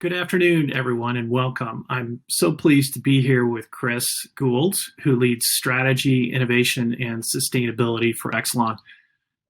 Good afternoon, everyone, and welcome. I'm so pleased to be here with Chris Gould, who leads strategy, innovation, and sustainability for Exelon.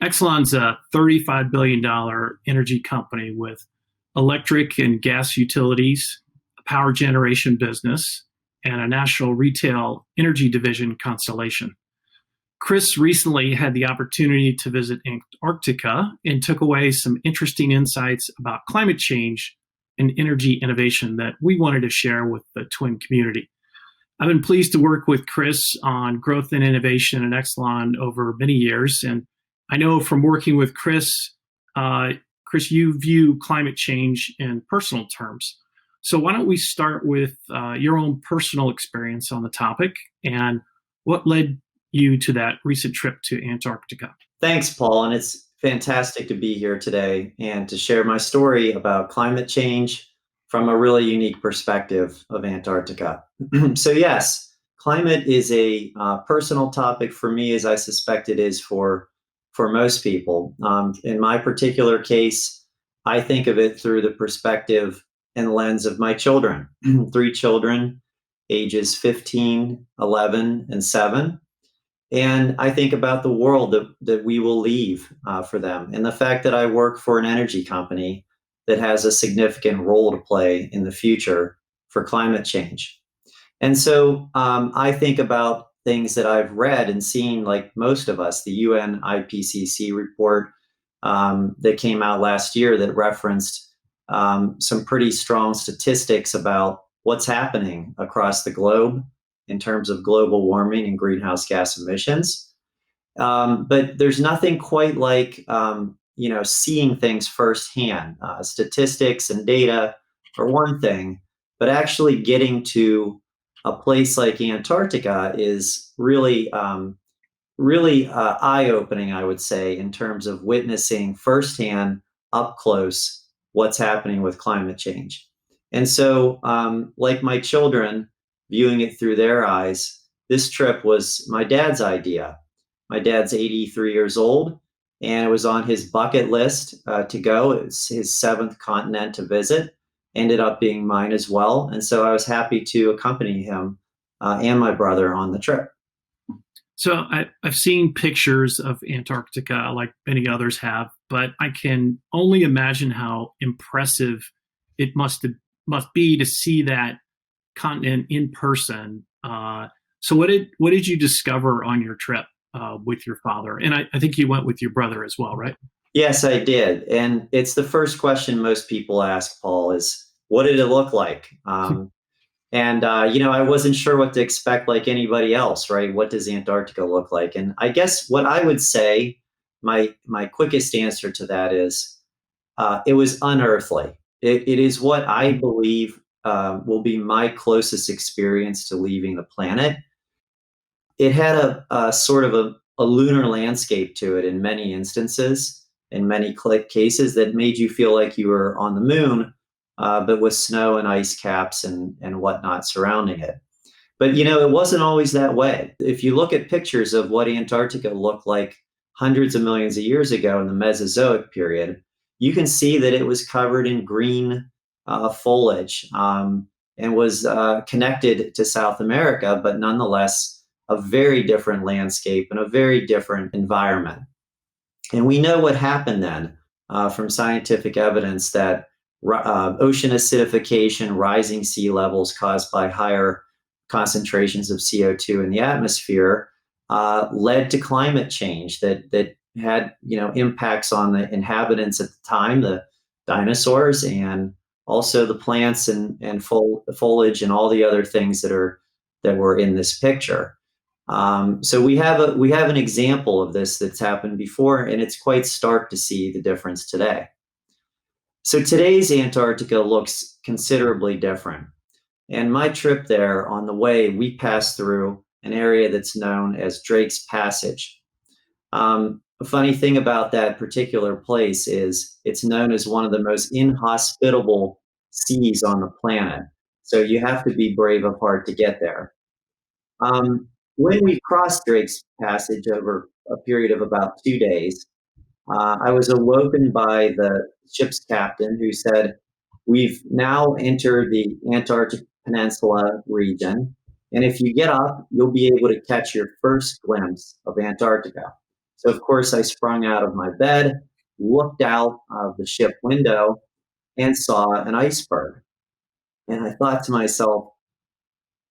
Exelon's a $35 billion energy company with electric and gas utilities, a power generation business, and a national retail energy division constellation. Chris recently had the opportunity to visit Antarctica and took away some interesting insights about climate change and energy innovation that we wanted to share with the Twin community. I've been pleased to work with Chris on growth and innovation at Exelon over many years, and I know from working with Chris, you view climate change in personal terms. So why don't we start with your own personal experience on the topic and what led you to that recent trip to Antarctica? Thanks, Paul, and it's fantastic to be here today and to share my story about climate change from a really unique perspective of Antarctica. So yes, climate is a personal topic for me, as I suspect it is for most people. In my particular case, I think of it through the perspective and lens of my children, three children, ages 15, 11, and 7. And I think about the world that we will leave for them, and the fact that I work for an energy company that has a significant role to play in the future for climate change. And so I think about things that I've read and seen, like most of us, the UN IPCC report that came out last year that referenced some pretty strong statistics about what's happening across the globe in terms of global warming and greenhouse gas emissions. But there's nothing quite like seeing things firsthand. Statistics and data are one thing, but actually getting to a place like Antarctica is really eye-opening, I would say, in terms of witnessing firsthand, up close, what's happening with climate change. And so, like my children, viewing it through their eyes, this trip was my dad's idea. My dad's 83 years old, and it was on his bucket list to go. It was his seventh continent to visit, ended up being mine as well. And so I was happy to accompany him and my brother on the trip. So I've seen pictures of Antarctica like many others have, but I can only imagine how impressive it must be to see that continent in person. So what did you discover on your trip with your father? And I think you went with your brother as well, right? Yes, I did. And it's the first question most people ask, Paul, is what did it look like? I wasn't sure what to expect like anybody else, right? What does Antarctica look like? And I guess what I would say, my quickest answer to that is it was unearthly. It is what I believe will be my closest experience to leaving the planet. It had a sort of a lunar landscape to it in many instances, in many cases that made you feel like you were on the moon, but with snow and ice caps and whatnot surrounding it. But, it wasn't always that way. If you look at pictures of what Antarctica looked like hundreds of millions of years ago in the Mesozoic period, you can see that it was covered in green foliage and was connected to South America, but nonetheless a very different landscape and a very different environment. And we know what happened then from scientific evidence that ocean acidification, rising sea levels caused by higher concentrations of CO2 in the atmosphere led to climate change that had impacts on the inhabitants at the time, the dinosaurs, and also the plants and foliage and all the other things that were in this picture. So we have an example of this that's happened before, and it's quite stark to see the difference today. So today's Antarctica looks considerably different. And my trip there, on the way, we passed through an area that's known as Drake's Passage. The funny thing about that particular place is it's known as one of the most inhospitable seas on the planet. So you have to be brave of heart to get there. When we crossed Drake's Passage over a period of about 2 days, I was awoken by the ship's captain who said, We've now entered the Antarctic Peninsula region. And if you get up, you'll be able to catch your first glimpse of Antarctica. So, of course, I sprung out of my bed, looked out of the ship window, and saw an iceberg. And I thought to myself,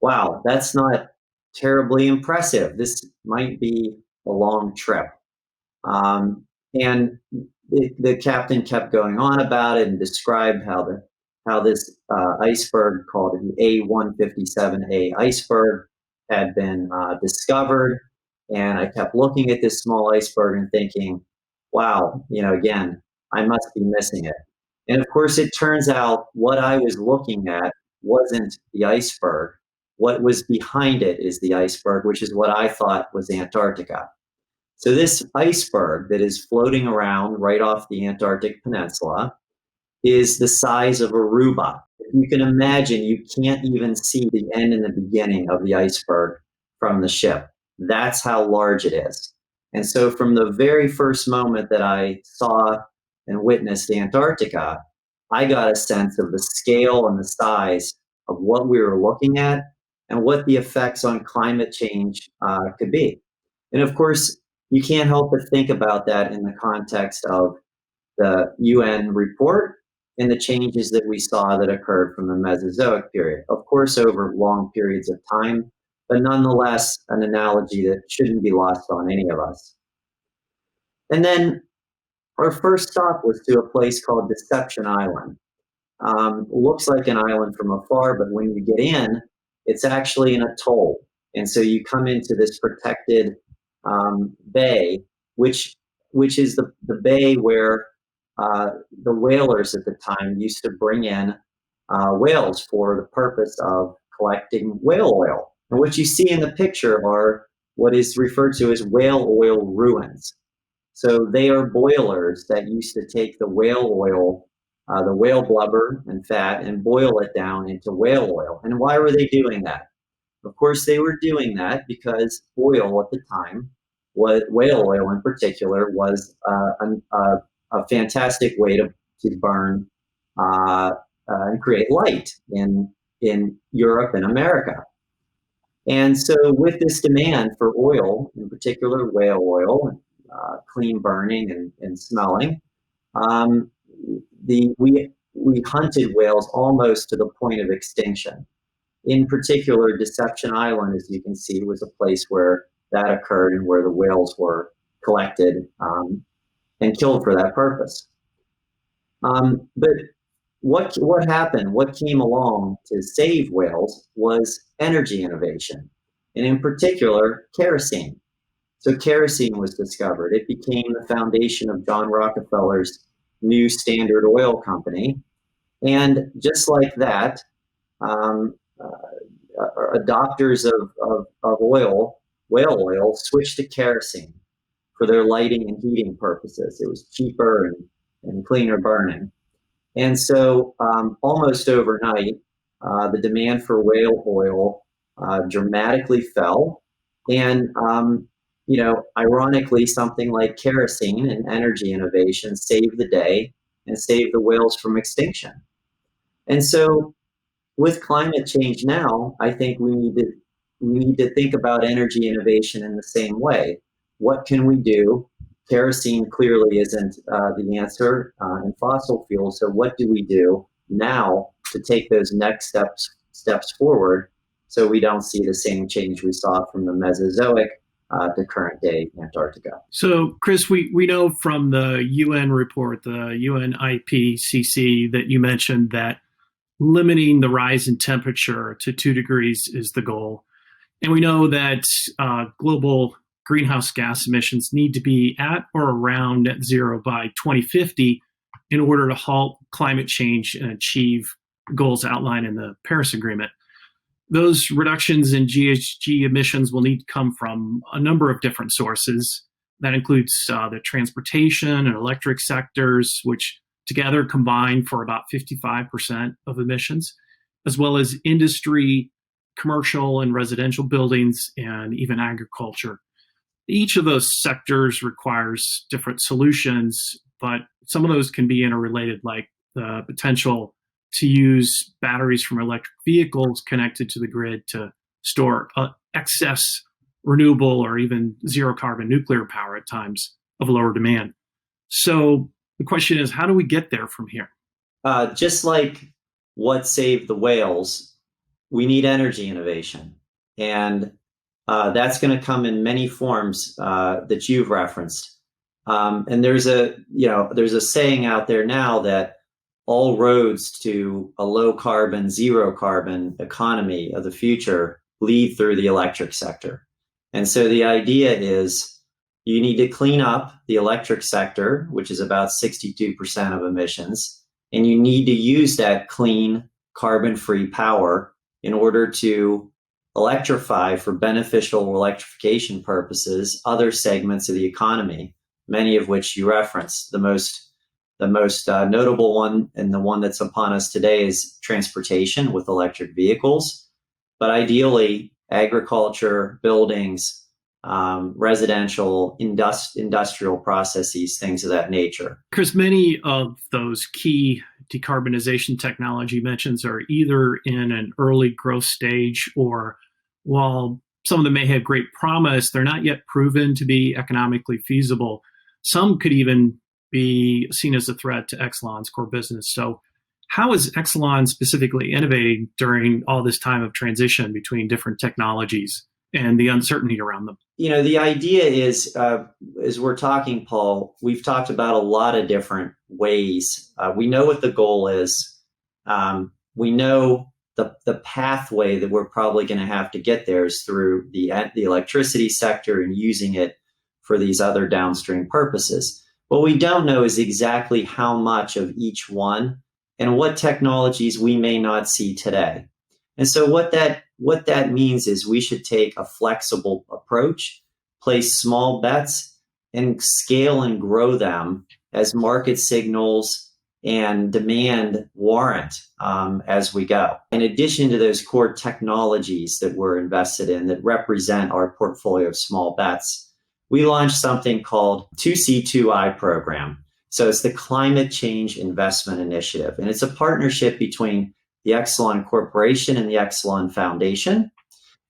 wow, that's not terribly impressive. This might be a long trip. Um, and the captain kept going on about it and described how this iceberg called the A157A iceberg had been discovered. And I kept looking at this small iceberg and thinking, wow, again, I must be missing it. And of course, it turns out what I was looking at wasn't the iceberg. What was behind it is the iceberg, which is what I thought was Antarctica. So this iceberg that is floating around right off the Antarctic Peninsula is the size of Aruba. If you can imagine, you can't even see the end and the beginning of the iceberg from the ship. That's how large it is. And so from the very first moment that I saw and witnessed Antarctica, I got a sense of the scale and the size of what we were looking at and what the effects on climate change could be. And of course, you can't help but think about that in the context of the UN report and the changes that we saw that occurred from the Mesozoic period. Of course, over long periods of time, but nonetheless, an analogy that shouldn't be lost on any of us. And then our first stop was to a place called Deception Island. Looks like an island from afar, but when you get in, it's actually an atoll. And so you come into this protected bay, which is the bay where the whalers at the time used to bring in whales for the purpose of collecting whale oil. And what you see in the picture are what is referred to as whale oil ruins. So they are boilers that used to take the whale oil, the whale blubber and fat, and boil it down into whale oil. And why were they doing that? Of course, they were doing that because oil at the time, whale oil in particular, was a fantastic way to burn and create light in Europe and America. And so with this demand for oil, in particular whale oil, clean burning and smelling, we hunted whales almost to the point of extinction. In particular, Deception Island, as you can see, was a place where that occurred and where the whales were collected and killed for that purpose. But what happened, what came along to save whales was energy innovation, and in particular, kerosene. So kerosene was discovered. It became the foundation of John Rockefeller's new Standard Oil Company. And just like that, adopters of oil, whale oil, switched to kerosene for their lighting and heating purposes. It was cheaper and cleaner burning. And so almost overnight, the demand for whale oil dramatically fell. And, ironically, something like kerosene and energy innovation saved the day and saved the whales from extinction. And so with climate change now, I think we need to think about energy innovation in the same way. What can we do? Kerosene clearly isn't the answer in fossil fuels. So what do we do now to take those next steps forward so we don't see the same change we saw from the Mesozoic to current day Antarctica? So, Chris, we know from the UN report, the UN IPCC, that you mentioned that limiting the rise in temperature to 2 degrees is the goal. And we know that global greenhouse gas emissions need to be at or around net zero by 2050 in order to halt climate change and achieve goals outlined in the Paris Agreement. Those reductions in GHG emissions will need to come from a number of different sources. That includes the transportation and electric sectors, which together combine for about 55% of emissions, as well as industry, commercial and residential buildings, and even agriculture. Each of those sectors requires different solutions, but some of those can be interrelated, like the potential to use batteries from electric vehicles connected to the grid to store excess renewable or even zero carbon nuclear power at times of lower demand. So the question is, how do we get there from here? Just like what saved the whales, we need energy innovation. And that's going to come in many forms that you've referenced. And there's a saying out there now that all roads to a low carbon, zero carbon economy of the future lead through the electric sector. And so the idea is you need to clean up the electric sector, which is about 62% of emissions, and you need to use that clean carbon-free power in order to electrify for beneficial electrification purposes other segments of the economy, many of which you referenced. The most notable one, and the one that's upon us today, is transportation with electric vehicles, but ideally agriculture, buildings, residential, industrial processes, things of that nature. Chris, many of those key decarbonization technology mentions are either in an early growth stage, or while some of them may have great promise, they're not yet proven to be economically feasible. Some could even be seen as a threat to Exelon's core business. So how is Exelon specifically innovating during all this time of transition between different technologies and the uncertainty around them? The idea is, as we're talking, Paul, we've talked about a lot of different ways. We know what the goal is. We know the pathway that we're probably going to have to get there is through the electricity sector and using it for these other downstream purposes. What we don't know is exactly how much of each one and what technologies we may not see today. And so what that means is we should take a flexible approach, place small bets, and scale and grow them as market signals and demand warrant as we go. In addition to those core technologies that we're invested in that represent our portfolio of small bets, we launched something called 2C2I program. So it's the Climate Change Investment Initiative, and it's a partnership between the Exelon Corporation and the Exelon Foundation.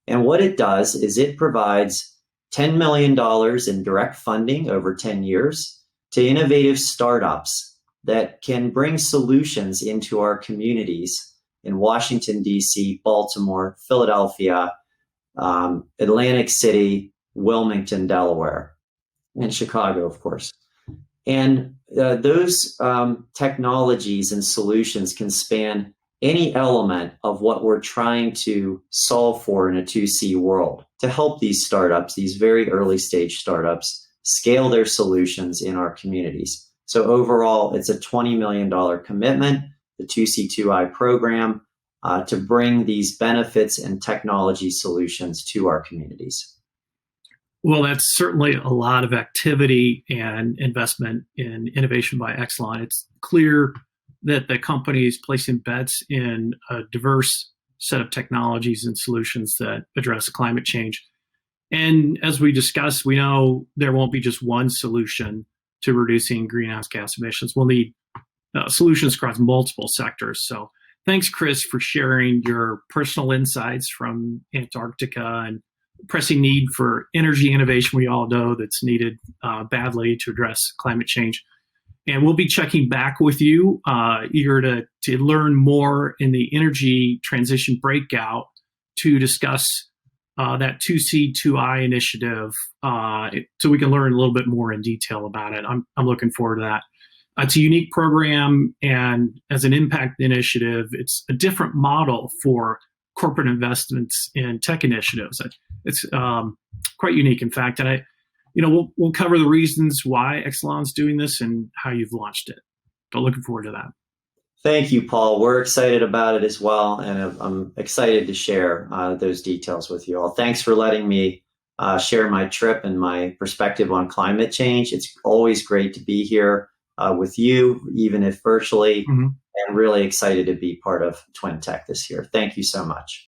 And what it does is it provides $10 million in direct funding over 10 years to innovative startups that can bring solutions into our communities in Washington, D.C., Baltimore, Philadelphia, Atlantic City, Wilmington, Delaware, and Chicago, of course. And those technologies and solutions can span any element of what we're trying to solve for in a 2C world to help these startups, these very early stage startups, scale their solutions in our communities. So overall, it's a $20 million commitment, the 2C2I program, to bring these benefits and technology solutions to our communities. Well, that's certainly a lot of activity and investment in innovation by Exelon. It's clear that the company is placing bets in a diverse set of technologies and solutions that address climate change. And as we discussed, we know there won't be just one solution to reducing greenhouse gas emissions. We'll need solutions across multiple sectors. So thanks, Chris, for sharing your personal insights from Antarctica and pressing need for energy innovation we all know that's needed badly to address climate change. And we'll be checking back with you, eager to learn more in the energy transition breakout to discuss that 2C2I initiative so we can learn a little bit more in detail about it. I'm looking forward to that. It's a unique program, and as an impact initiative, it's a different model for corporate investments in tech initiatives. It's quite unique, in fact, and we'll cover the reasons why Exelon's doing this and how you've launched it. So looking forward to that. Thank you, Paul. We're excited about it as well, and I'm excited to share those details with you all. Thanks for letting me share my trip and my perspective on climate change. It's always great to be here with you, even if virtually, and really excited to be part of Twin Tech this year. Thank you so much.